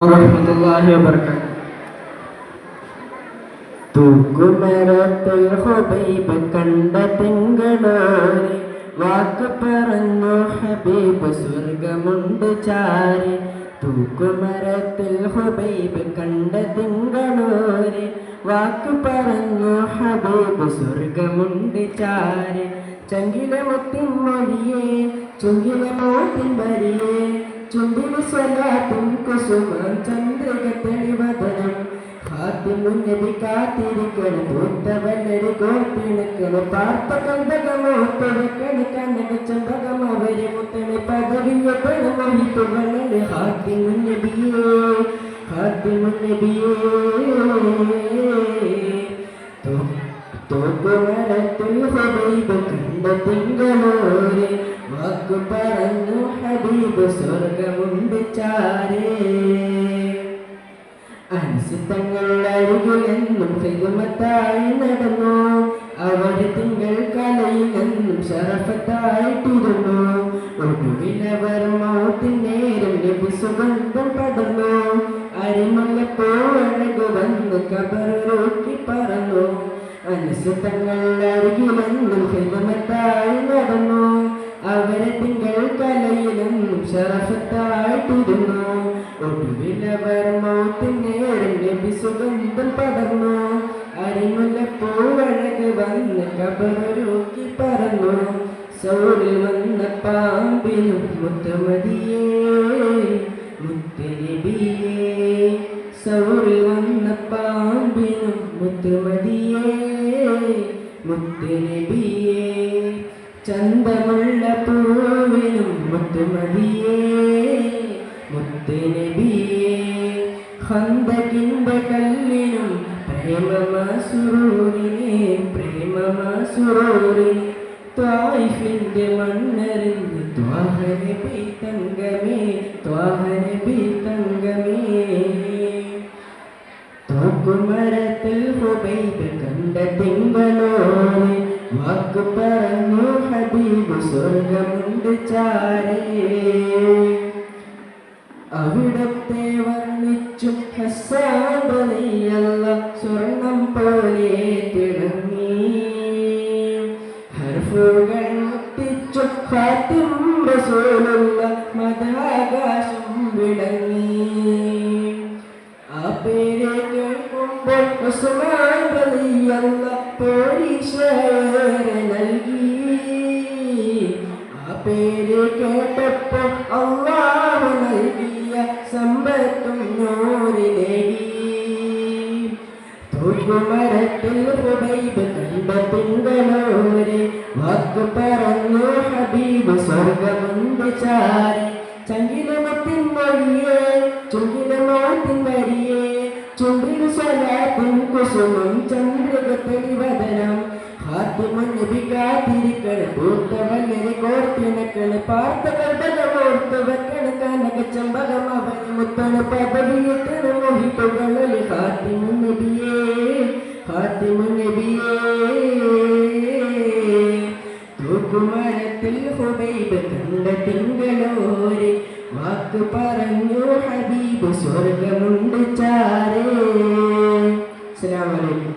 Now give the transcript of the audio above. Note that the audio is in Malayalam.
warahmatullahi wabarakatuh. തൂക്കുമരത്തിൽ ഹുബൈബ് കണ്ട തിങ്കളോരെ വാക്ക് പറഞ്ഞു ഹബീബ് സ്വർഗമുണ്ട് ചാരെ. തൂക്കുമരത്തിൽ ഹുബൈബ് കണ്ട തിങ്കളോരെ വാക്ക് പറഞ്ഞു ഹബീബ് സ്വർഗമുണ്ട് ചാരെ. ചങ്കിലെ മുത്തിൻ മൊഴിയേ ചുങ്കിലെ മോത്തിൻ വരിയേ ചുണ്ടിന് സ്വലാത്തും കുസുമം ചന്ദ്രിക തെളിവദനം ഹാത്തിമുൻ നബി കാത്തിരിക്കണം പൂത്തവല്ലരി കോർത്തിണക്കണം പാർത്ത കണ്ടകമോത്തവക്കണ കനക ചമ്പകം അവരെ മുത്തണി പദവിയ പണമൊഴിത്തുകളെ ഹാത്തിമുൻ നബിയേ ഹാത്തിമുൻ നബിയേ. തൂക്കുമരത്തിൽ ഹുബൈബ് കണ്ട തിങ്കളോരെ വാക്കു പറഞ്ഞു ഹബീബ് സ്വർഗമുണ്ട് ചാരേ. അനുസിത്തങ്ങൾ അരികിലെന്നും ഹിദ്മത്തായി നടന്നു അവർ തിങ്കൾ കലയിലെന്നും ശറഫത്തായിട്ടിരുന്നു. ഒടുവിലവർ മൗത്തിൻ നേരം നബി സുഗന്ധം പടർന്നു അരിമല്ലപ്പോഴഴകു വന്ന് കബറൊരുക്കി പറന്നു. അനുസൃതങ്ങൾ അരികിലെന്നും ഹിദ്മത്തായി നടന്നു അവരെ തിങ്കൾ കലയിലെന്നും ശറഫത്തായിട്ടിരുന്നു. ഒടുവിലവർ മൗത്തിൻ നേരം നബി സുഗന്ധം പടർന്നു അരിമുല്ലപ്പൂവഴക് വന്ന് കബറൊരുക്കി പറന്നു. സൗറിൽ വന്ന പാമ്പിനും മുത്തമതിയേ മുത്തനബിയേ. സൗറിൽ വന്ന പാമ്പിനും മുത്തുമതിയേ മുത്തുനബിയേ. ചന്തമുള്ള പൂവിനും മുത്തുമതിയേ മുത്തുനബിയേ. ഖന്ദകിന്റെ കല്ലിനും പ്രേമമാസുറൂരിനെ പ്രേമമാസുറൂരിനെ. ത്വായിഫിന്റെ മണ്ണറിഞ്ഞ് ത്വാഹ നബി തങ്കമേ ത്വാഹ നബി തങ്കമേ. തൂക്കുമരത്തിൽ ഹുബൈബ് കണ്ട തിങ്കളോരെ വാക്കു പറഞ്ഞു ഹബീബ് സ്വർഗമുണ്ട് ചാരേ. അവിടത്തെ വർണ്ണിച്ചു ഹസ്സാൻ റളിയല്ലാഹു സ്വർണം പോലെ തിളങ്ങി. ഹർഫുകൾ മുത്തിച്ചു ഖാതിം റസൂലുള്ളാഹ് മദാകാശം വിളങ്ങി. ആ പേരെ കേൾക്കുമ്പോൾ ഉസ്മാൻ റളിയല്ലാഹു പോരീശ്വര നൽകി. ആ പേര് കേട്ടപ്പോൾ അല്ലാഹു നൽകിയ സമ്പത്തും നൂറിലേകി. തൂക്കുമരത്തിൽ ഹുബൈബ് കണ്ട തിങ്കളോരെ വാക്കു പറഞ്ഞു ഹബീബ് സ്വർഗമുണ്ട് ചാരെ. ചങ്കിലമത്തിൻ വഴിയേ ചുങ്കിലമോത്തിൻ വരിയേ ചുണ്ടിന് സ്വലാത്തും കുസുമം ചന്ദ്രിക തെളിവദനം ഹാത്തിമുൻ നബി കാത്തിരിക്കണം പൂത്തവല്ലരി കോർത്തിണക്കണം പാർത്ത കണ്ടകമോർത്തവക്കണ കനക ചമ്പകം അവന് മുത്തണ പദവിയത്തണ മോഹിത്തുകളെ ഹാത്തിമുൻ നബിയേ ഹാത്തിമുൻ നബിയേ. തൂക്കുമരത്തിൽ ഹുബൈബ് കണ്ട തിങ്കളോരെ വാക്ക് പറഞ്ഞു ഹബീബ് സ്വർഗമുണ്ട് ചാരേ. അസ്സലാമു അലൈക്കും.